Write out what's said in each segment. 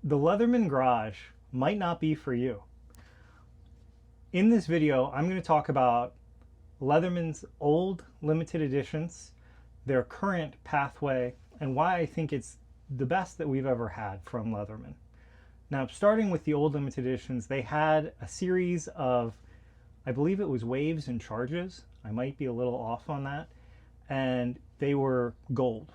The Leatherman Garage might not be for you. In this video, I'm going to talk about Leatherman's old limited editions, their current pathway, and why I think it's the best that we've ever had from Leatherman. Now, starting with the old limited editions, they had a series of, I believe it was waves and charges. I might be a little off on that. And they were gold.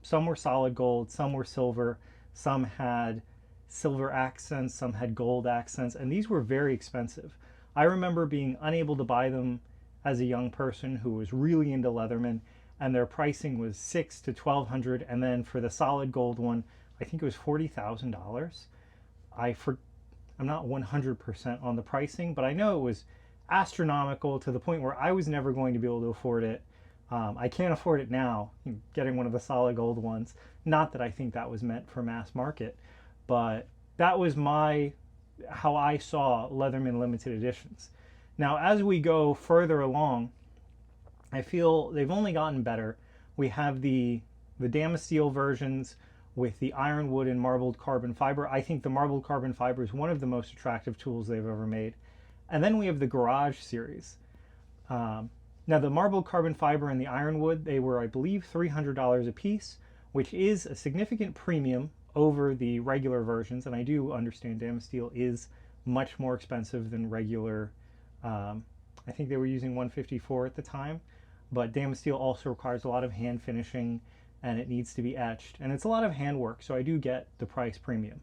Some were solid gold, some were silver, some had silver accents, some had gold accents, and these were very expensive. I remember being unable to buy them as a young person who was really into Leatherman, and their pricing was $600 to $1,200, and then for the solid gold one, I think it was $40,000. I'm not 100% on the pricing, but I know it was astronomical to the point where I was never going to be able to afford it. I can't afford it now, getting one of the solid gold ones. Not that I think that was meant for mass market, but that was how I saw Leatherman limited editions. Now, as we go further along, I feel they've only gotten better. We have the Damasteel versions with the ironwood and marbled carbon fiber. I think the marbled carbon fiber is one of the most attractive tools they've ever made. And then we have the Garage series. Now, the marbled carbon fiber and the ironwood, they were, I believe, $300 a piece, which is a significant premium over the regular versions. And I do understand Damasteel is much more expensive than regular. I think they were using 154 at the time, but Damasteel also requires a lot of hand finishing, and it needs to be etched, and it's a lot of handwork, so I do get the price premium.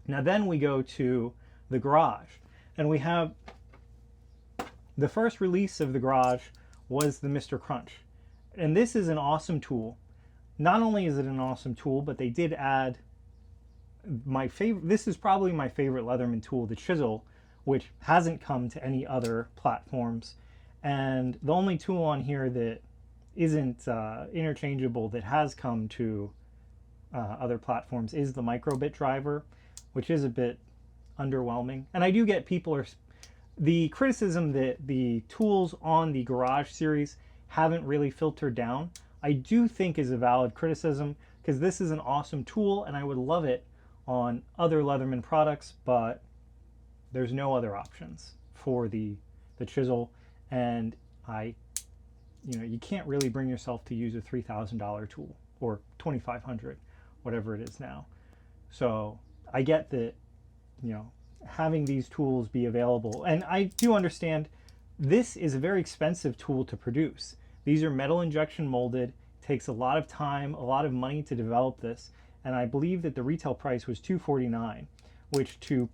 Now then we go to the Garage, and we have the first release of the Garage was the Mr. Crunch. And this is an awesome tool. Not only is it an awesome tool, but they did add my favorite, this is probably my favorite Leatherman tool, the chisel, which hasn't come to any other platforms. And the only tool on here that isn't interchangeable that has come to other platforms is the microbit driver, which is a bit underwhelming. And I do get the criticism that the tools on the Garage series haven't really filtered down, I do think is a valid criticism, because this is an awesome tool and I would love it on other Leatherman products, but there's no other options for the chisel, and you can't really bring yourself to use a $3,000 tool or $2,500, whatever it is now. So I get that, having these tools be available. And I do understand this is a very expensive tool to produce. These are metal injection molded. It takes a lot of time, a lot of money to develop this. And I believe that the retail price was $249, which to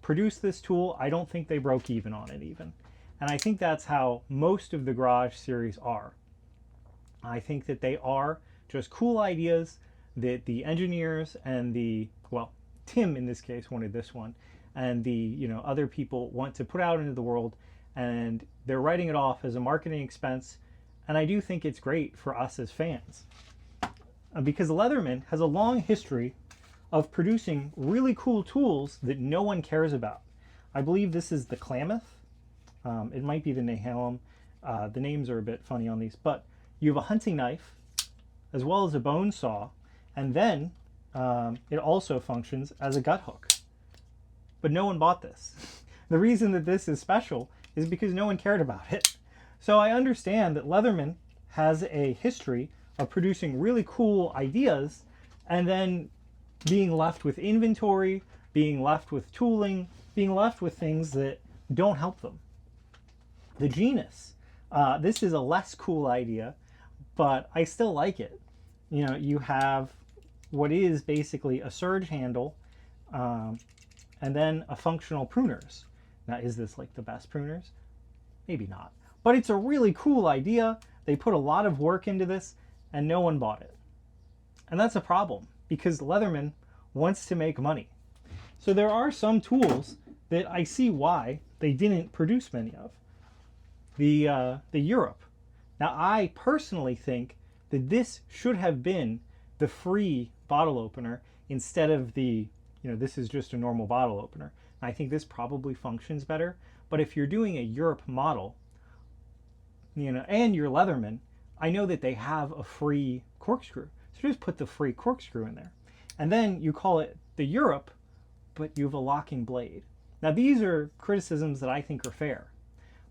produce this tool, I don't think they broke even on it even. And I think that's how most of the Garage series are. I think that they are just cool ideas that the engineers and Tim in this case wanted this one, and the other people want to put out into the world, and they're writing it off as a marketing expense. And I do think it's great for us as fans, because Leatherman has a long history of producing really cool tools that no one cares about. I believe this is the Klamath. It might be the Nehalem. The names are a bit funny on these, but you have a hunting knife as well as a bone saw, and then it also functions as a gut hook. But no one bought this. The reason that this is special is because no one cared about it. So I understand that Leatherman has a history of producing really cool ideas and then being left with inventory, being left with tooling, being left with things that don't help them. The Genus. This is a less cool idea, but I still like it. You have what is basically a surge handle, and then a functional pruners. Now, is this like the best pruners? Maybe not. But it's a really cool idea. They put a lot of work into this, and no one bought it. And that's a problem, because Leatherman wants to make money. So there are some tools that I see why they didn't produce many of. The Europe. Now, I personally think that this should have been the free bottle opener instead of this is just a normal bottle opener. I think this probably functions better. But if you're doing a Europe model, and you're Leatherman, I know that they have a free corkscrew. So just put the free corkscrew in there. And then you call it the Europe, but you have a locking blade. Now these are criticisms that I think are fair,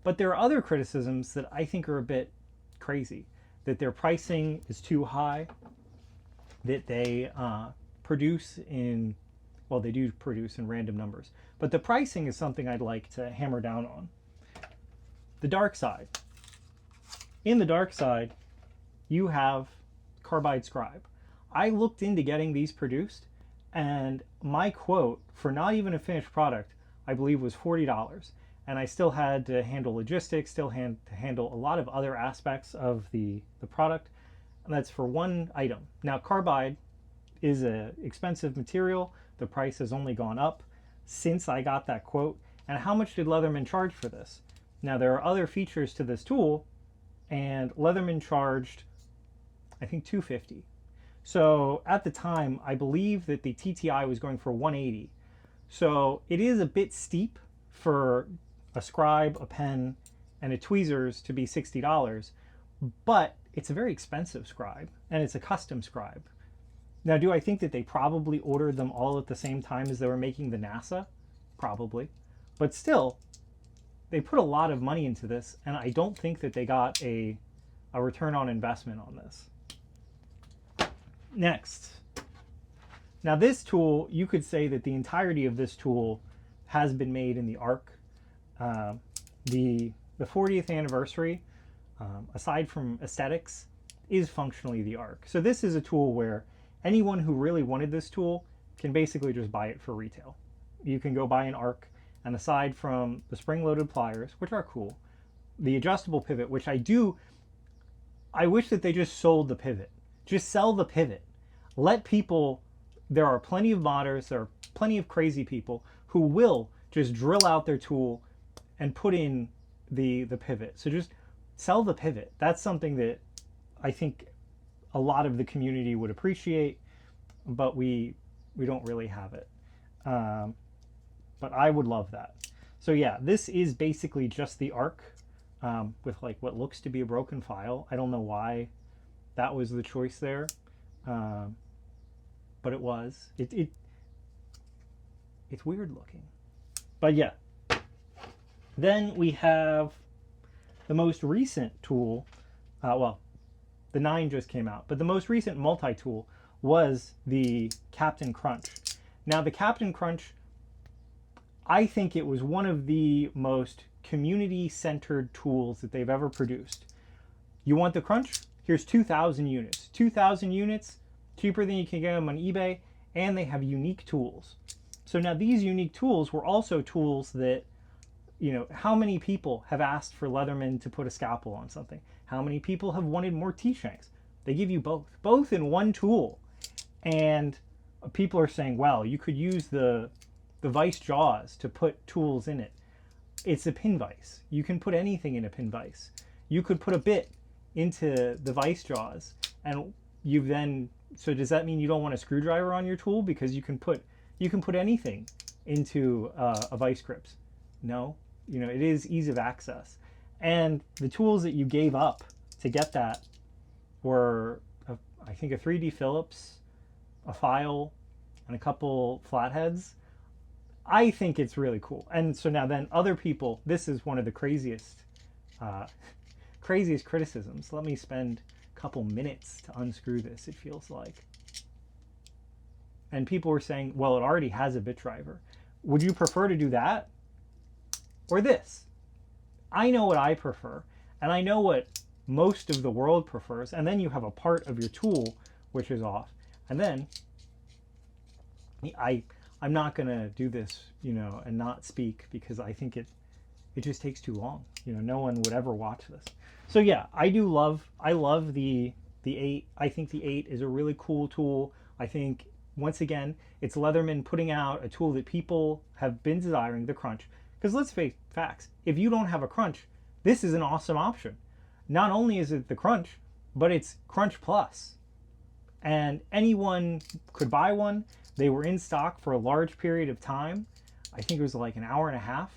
but there are other criticisms that I think are a bit crazy, that their pricing is too high, that they produce in, well, they do produce in random numbers, but the pricing is something I'd like to hammer down on. The dark side. In the dark side, you have carbide scribe. I looked into getting these produced, and my quote for not even a finished product, I believe, was $40. And I still had to handle logistics, still had to handle a lot of other aspects of the product. And that's for one item. Now, carbide is an expensive material. The price has only gone up since I got that quote. And how much did Leatherman charge for this? Now, there are other features to this tool, and Leatherman charged, I think, $250. So at the time, I believe that the TTI was going for $180. So it is a bit steep for a scribe, a pen, and a tweezers to be $60, but it's a very expensive scribe, and it's a custom scribe. Now, do I think that they probably ordered them all at the same time as they were making the NASA? Probably. But still, they put a lot of money into this, and I don't think that they got a return on investment on this. Next. Now this tool, you could say that the entirety of this tool has been made in the ARC. The 40th anniversary, aside from aesthetics, is functionally the ARC. So this is a tool where anyone who really wanted this tool can basically just buy it for retail. You can go buy an ARC, and aside from the spring-loaded pliers, which are cool, the adjustable pivot, which I wish that they just sold the pivot. Just sell the pivot. Let people, there are plenty of modders, there are plenty of crazy people who will just drill out their tool and put in the pivot. So just sell the pivot. That's something that I think a lot of the community would appreciate, but we don't really have it. But I would love that. So yeah, this is basically just the ARC with like what looks to be a broken file. I don't know why that was the choice there, but it was. It's weird looking. But yeah. Then we have the most recent tool. Well, the 9 just came out, but the most recent multi-tool was the Captain Crunch. Now the Captain Crunch, I think it was one of the most community-centered tools that they've ever produced. You want the crunch? Here's 2,000 units. 2,000 units, cheaper than you can get them on eBay, and they have unique tools. So now these unique tools were also tools that, you know, how many people have asked for Leatherman to put a scalpel on something? How many people have wanted more T-shanks? They give you both in one tool. And people are saying, well, you could use the vice jaws to put tools in it. It's a pin vise. You can put anything in a pin vise. You could put a bit into the vice jaws, and you've then, so does that mean you don't want a screwdriver on your tool because you can put anything into a vice grips? No, you know, it is ease of access. And the tools that you gave up to get that were, I think, a 3D Phillips, a file, and a couple flatheads. I think it's really cool. And so now then other people, this is one of the craziest criticisms. Let me spend a couple minutes to unscrew this, it feels like. And people were saying, well, it already has a bit driver. Would you prefer to do that or this? I know what I prefer, and I know what most of the world prefers, and then you have a part of your tool which is off. And then I'm not going to do this, you know, and not speak because I think it just takes too long. You know, no one would ever watch this. So yeah, I love the 8. I think the 8 is a really cool tool. I think, once again, it's Leatherman putting out a tool that people have been desiring, the crunch. Because let's face facts, if you don't have a crunch, this is an awesome option. Not only is it the crunch, but it's Crunch Plus. And anyone could buy one. They were in stock for a large period of time. I think it was like an hour and a half.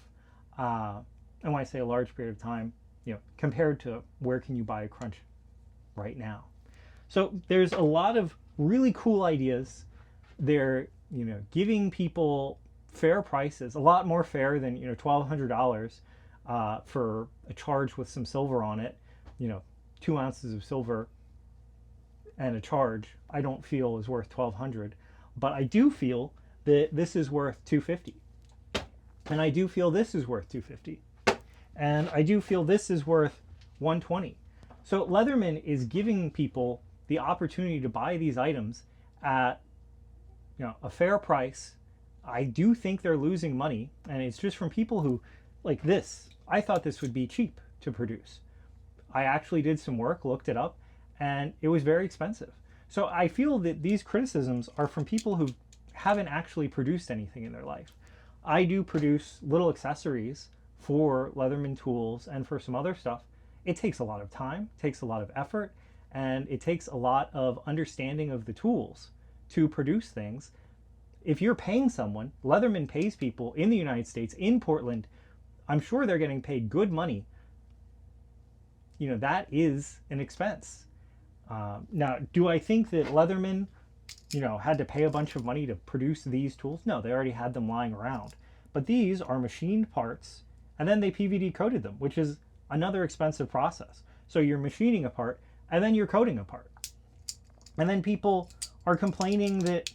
And when I say a large period of time, you know, compared to where can you buy a crunch right now. So there's a lot of really cool ideas. They're giving people fair prices, a lot more fair than, $1,200 for a charge with some silver on it, 2 ounces of silver and a charge, I don't feel is worth 1,200, but I do feel that this is worth 250, and I do feel this is worth 250, and I do feel this is worth 120. So Leatherman is giving people the opportunity to buy these items at a fair price. I do think they're losing money, and it's just from people who, like this, I thought this would be cheap to produce. I actually did some work, looked it up, and it was very expensive. So I feel that these criticisms are from people who haven't actually produced anything in their life. I do produce little accessories for Leatherman tools and for some other stuff. It takes a lot of time, takes a lot of effort, and it takes a lot of understanding of the tools to produce things. If you're paying someone, Leatherman pays people in the United States, in Portland, I'm sure they're getting paid good money. That is an expense. Now, do I think that Leatherman, had to pay a bunch of money to produce these tools? No, they already had them lying around. But these are machined parts, and then they PVD coated them, which is another expensive process. So you're machining a part, and then you're coating a part. And then people are complaining that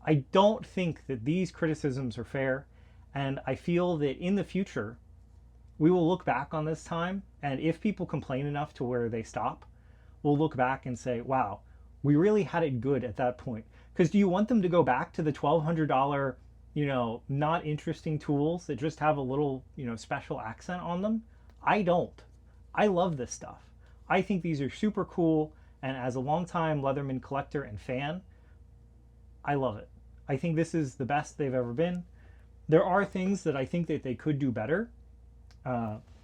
I don't think that these criticisms are fair, and I feel that in the future, we will look back on this time, and if people complain enough to where they stop, we'll look back and say, wow, we really had it good at that point. Because do you want them to go back to the $1,200, not interesting tools that just have a little, special accent on them? I don't. I love this stuff. I think these are super cool, and as a longtime Leatherman collector and fan, I love it. I think this is the best they've ever been. There are things that I think that they could do better,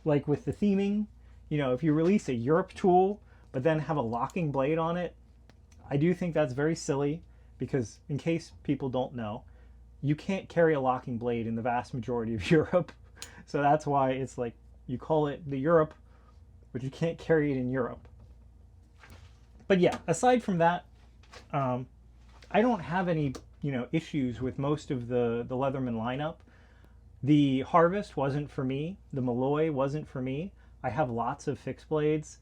like with the theming. If you release a Europe tool, but then have a locking blade on it, I do think that's very silly, because in case people don't know, you can't carry a locking blade in the vast majority of Europe. So that's why it's like, you call it the Europe, but you can't carry it in Europe. But yeah, aside from that, I don't have any, issues with most of the Leatherman lineup. The Harvest wasn't for me. The Malloy wasn't for me. I have lots of fixed blades.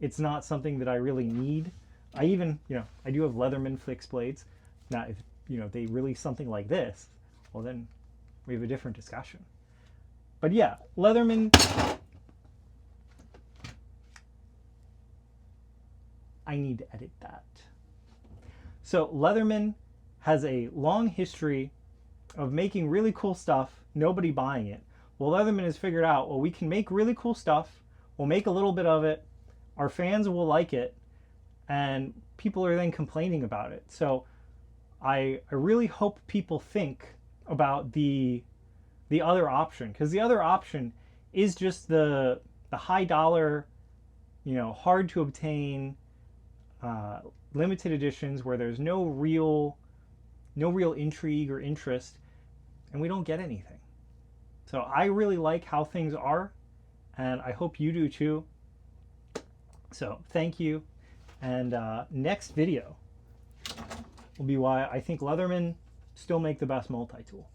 It's not something that I really need. I even, I do have Leatherman fixed blades. Now, if, they release something like this, well then we have a different discussion. But yeah, Leatherman, I need to edit that. So Leatherman has a long history of making really cool stuff, nobody buying it. Well, Leatherman has figured out, well, we can make really cool stuff, we'll make a little bit of it, our fans will like it, and people are then complaining about it. So I really hope people think about the other option, because the other option is just the high dollar, hard to obtain, limited editions where there's no real intrigue or interest, and we don't get anything. So I really like how things are, and I hope you do too. So thank you, and next video will be why I think Leatherman still make the best multi-tool.